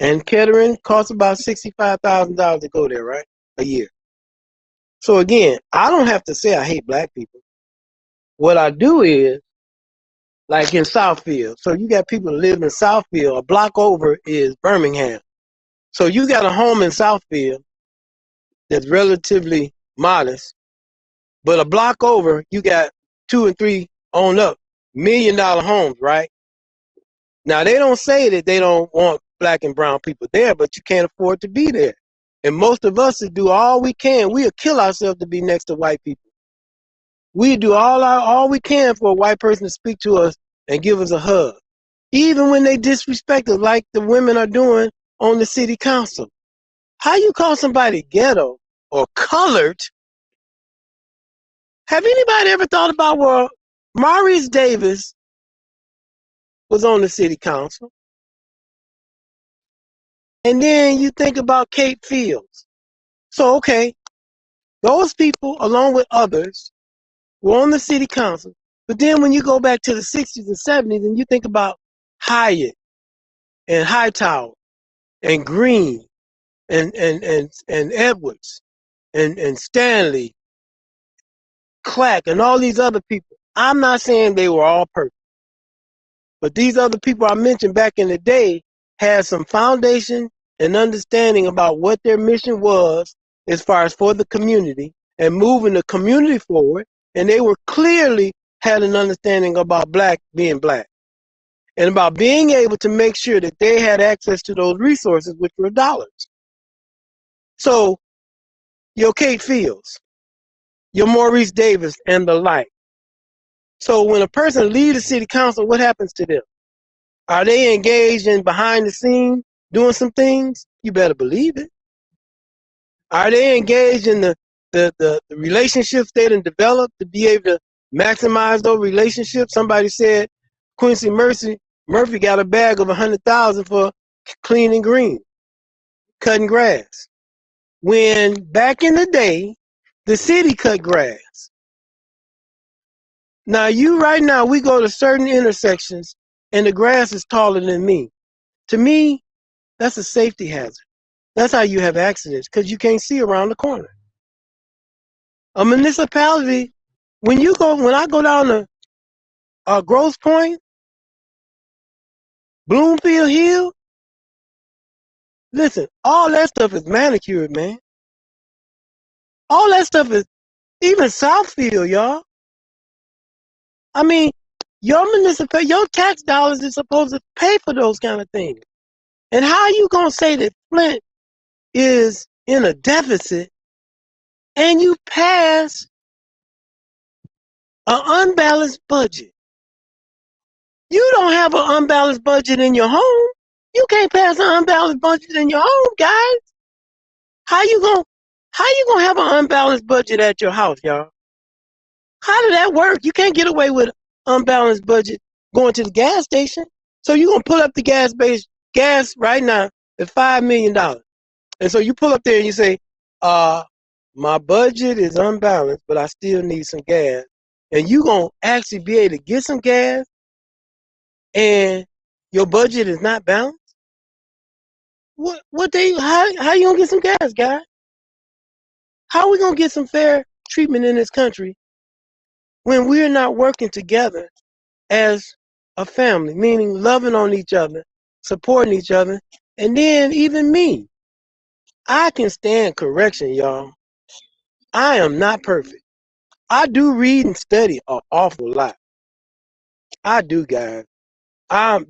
And Kettering costs about $65,000 to go there, right? A year. So again, I don't have to say I hate black people. What I do is, like in Southfield. So you got people that live in Southfield. A block over is Birmingham. So you got a home in Southfield that's relatively modest, but a block over, you got 2 and 3 on up $1 million homes, right? Now they don't say that they don't want black and brown people there, but you can't afford to be there. And most of us would do all we can. We'll kill ourselves to be next to white people. We do all we can for a white person to speak to us and give us a hug, even when they disrespect us, like the women are doing on the city council. How you call somebody ghetto or colored? Have anybody ever thought about, well, Maurice Davis was on the city council, and then you think about Kate Fields. So, okay, those people, along with others, were on the city council. But then when you go back to the 60s and 70s and you think about Hyatt and Hightower and Green and Edwards and Stanley, Clack, and all these other people, I'm not saying they were all perfect. But these other people I mentioned back in the day had some foundation and understanding about what their mission was as far as for the community and moving the community forward. And they were clearly had an understanding about black being black and about being able to make sure that they had access to those resources, which were dollars. So your Kate Fields, your Maurice Davis and the like, So when a person leaves the city council, what happens to them? Are they engaged in behind the scene doing some things? You better believe it. Are they engaged in the relationships they done developed to be able to maximize those relationships? Somebody said Quincy Murphy got a bag of 100,000 for cleaning green, cutting grass. When back in the day, the city cut grass. Now right now, we go to certain intersections and the grass is taller than me. To me, that's a safety hazard. That's how you have accidents, because you can't see around the corner. A municipality, when I go down to Grosse Point, Bloomfield Hill, listen, all that stuff is manicured, man. All that stuff is, even Southfield, y'all. I mean, your tax dollars is supposed to pay for those kind of things. And how are you going to say that Flint is in a deficit and you pass an unbalanced budget? You don't have an unbalanced budget in your home. You can't pass an unbalanced budget in your home, guys. How you gonna have an unbalanced budget at your house, y'all? How did that work? You can't get away with an unbalanced budget going to the gas station. So you gonna pull up the gas right now at $5 million. And so you pull up there and you say, my budget is unbalanced, but I still need some gas. And you gonna actually be able to get some gas and your budget is not balanced? How you gonna get some gas, guys? How are we gonna get some fair treatment in this country when we're not working together as a family, meaning loving on each other, supporting each other? And then even me, I can stand correction, y'all. I am not perfect. I do read and study an awful lot. I do, guys.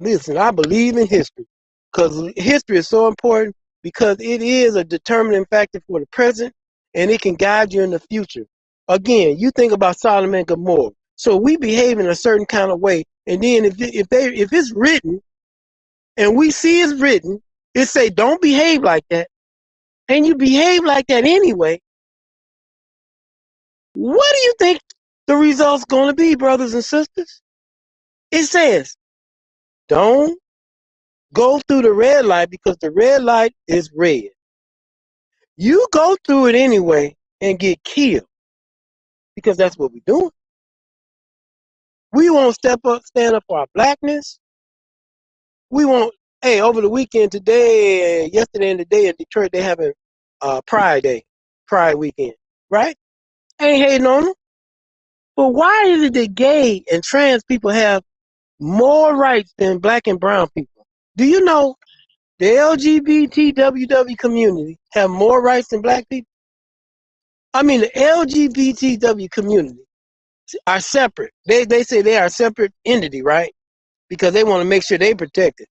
Listen, I believe in history because history is so important, because it is a determining factor for the present and it can guide you in the future. Again, you think about Sodom and Gomorrah. So we behave in a certain kind of way, and then if it's written and we see it's written, it say don't behave like that, and you behave like that anyway, what do you think the result's going to be, brothers and sisters? It says don't go through the red light because the red light is red. You go through it anyway and get killed, because that's what we're doing. We won't stand up for our blackness. We won't. Hey, over the weekend today, yesterday and today in Detroit, they having Pride Day, Pride weekend, right? Ain't hating on them. But why is it that gay and trans people have more rights than black and brown people? Do you know the LGBTWW community have more rights than black people? I mean, the LGBTW community are separate. They say they are a separate entity, right? Because they want to make sure they protect it.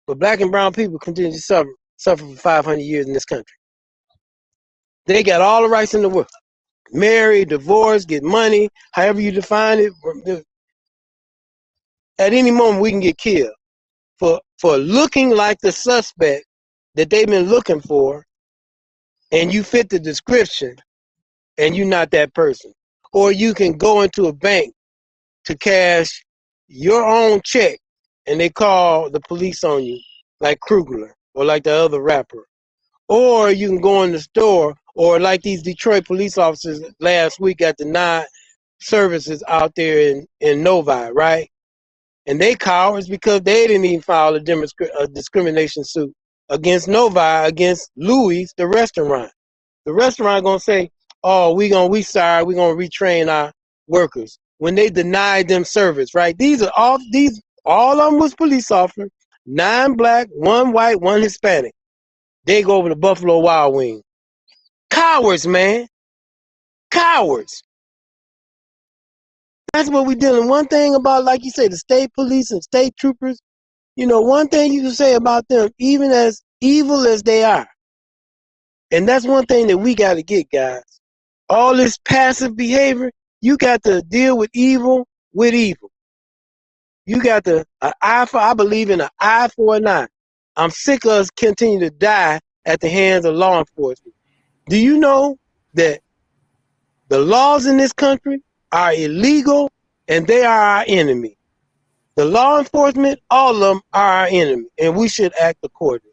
But black and brown people continue to suffer for 500 years in this country. They got all the rights in the world. Marry, divorce, get money, however you define it. At any moment, we can get killed for looking like the suspect that they've been looking for, and you fit the description, and you're not that person. Or you can go into a bank to cash your own check, and they call the police on you, like Krugler or like the other rapper. Or you can go in the store, or like these Detroit police officers last week got denied services out there in Novi, right? And they cowards because they didn't even file a discrimination suit against Novi, against Louis, the restaurant. The restaurant gonna say, "Oh, we sorry, we gonna retrain our workers," when they denied them service, right? All of them was police officers, 9 black, 1 white, 1 Hispanic. They go over to Buffalo Wild Wings. Cowards, man. Cowards. That's what we're dealing. One thing about, like you say, the state police and state troopers, one thing you can say about them, even as evil as they are, and that's one thing that we got to get, guys. All this passive behavior, You got to deal with evil with evil. You got to I believe in an eye for an eye. I'm sick of us continue to die at the hands of law enforcement. Do you know that the laws in this country are illegal and they are our enemy? The law enforcement, all of them are our enemy, and we should act accordingly.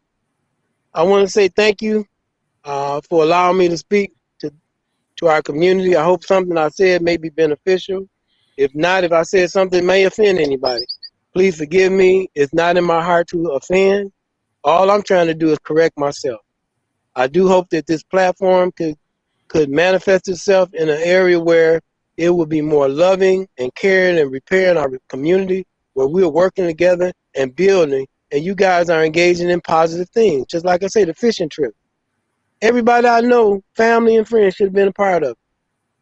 I want to say thank you for allowing me to speak to our community. I hope something I said may be beneficial. If not, if I said something may offend anybody, please forgive me. It's not in my heart to offend. All I'm trying to do is correct myself. I do hope that this platform could manifest itself in an area where it will be more loving and caring and repairing our community, where we're working together and building, and you guys are engaging in positive things. Just like I say, the fishing trip. Everybody I know, family and friends, should have been a part of it.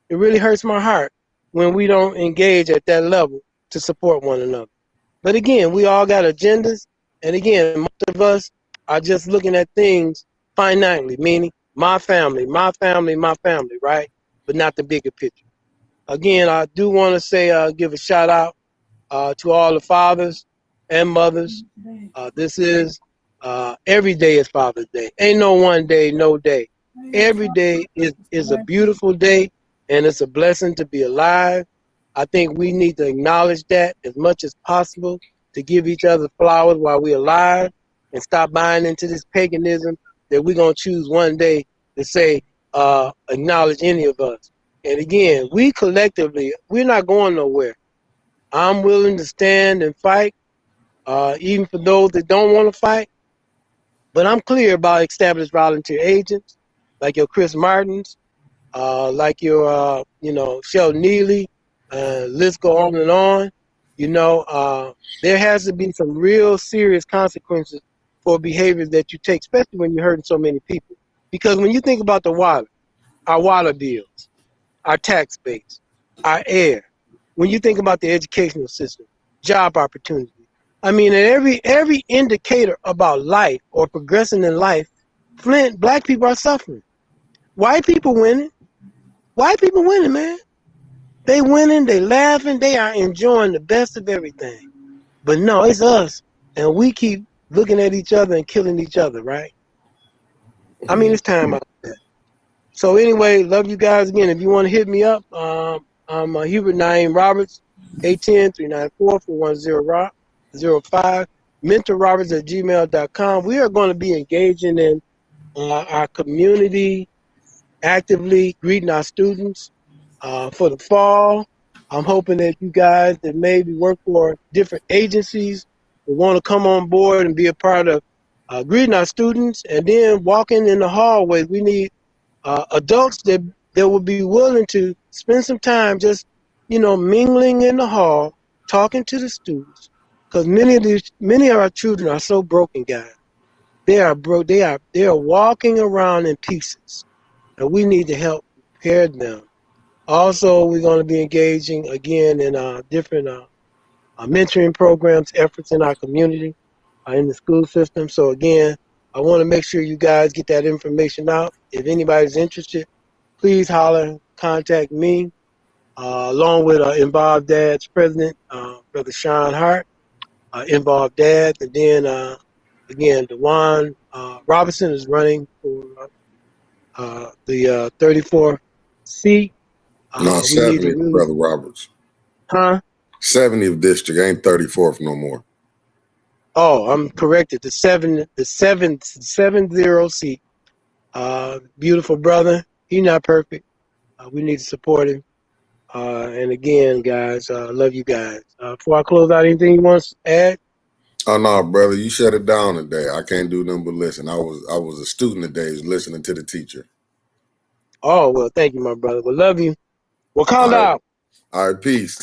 It really hurts my heart when we don't engage at that level to support one another. But again, we all got agendas, and again, most of us are just looking at things finitely, meaning my family, right? But not the bigger picture. Again, I do want to say, give a shout out to all the fathers and mothers. This is every day is Father's Day. Ain't no one day, no day. Every day is a beautiful day, and it's a blessing to be alive. I think we need to acknowledge that as much as possible, to give each other flowers while we're alive, and stop buying into this paganism that we're going to choose one day to say, acknowledge any of us. And again, we collectively, we're not going nowhere. I'm willing to stand and fight, even for those that don't want to fight. But I'm clear about established volunteer agents, like your Chris Martins, like your, Sheldon Neely, list go on and on. There has to be some real serious consequences for behaviors that you take, especially when you're hurting so many people. Because when you think about the water, our water bills, our tax base, our air, when you think about the educational system, job opportunities, I mean, every indicator about life or progressing in life, Flint, black people are suffering. White people winning. White people winning, man. They winning, they laughing, they are enjoying the best of everything. But no, it's us. And we keep looking at each other and killing each other, right? I mean, it's time out there. So anyway, love you guys again. If you want to hit me up, I'm Hubert Roberts, 810-394-410-05, mentorroberts@gmail.com. We are going to be engaging in our community, actively greeting our students for the fall. I'm hoping that you guys that maybe work for different agencies will want to come on board and be a part of greeting our students, and then walking in the hallways. We need adults that will be willing to spend some time just, mingling in the hall, talking to the students, because many of our children are so broken, guys. They are broke. They are walking around in pieces, and we need to help repair them. Also, we're going to be engaging again in different mentoring programs, efforts in our community, in the school system. So again, I want to make sure you guys get that information out. If anybody's interested, please holler, contact me, along with Involved Dad's president, Brother Sean Hart, Involved Dad. And then, again, DeJuan Robinson is running for the 34th seat. No, 70th, Brother Roberts. Huh? 70th district, ain't 34th no more. Oh, I'm corrected. The 70 seat. Beautiful brother. He's not perfect. We need to support him. And again, guys, love you guys. Before I close out, anything you want to add? Oh no, brother, you shut it down today. I can't do nothing but listen. I was a student today, listening to the teacher. Oh well, thank you, my brother. Well, love you. We'll call out. All right, peace.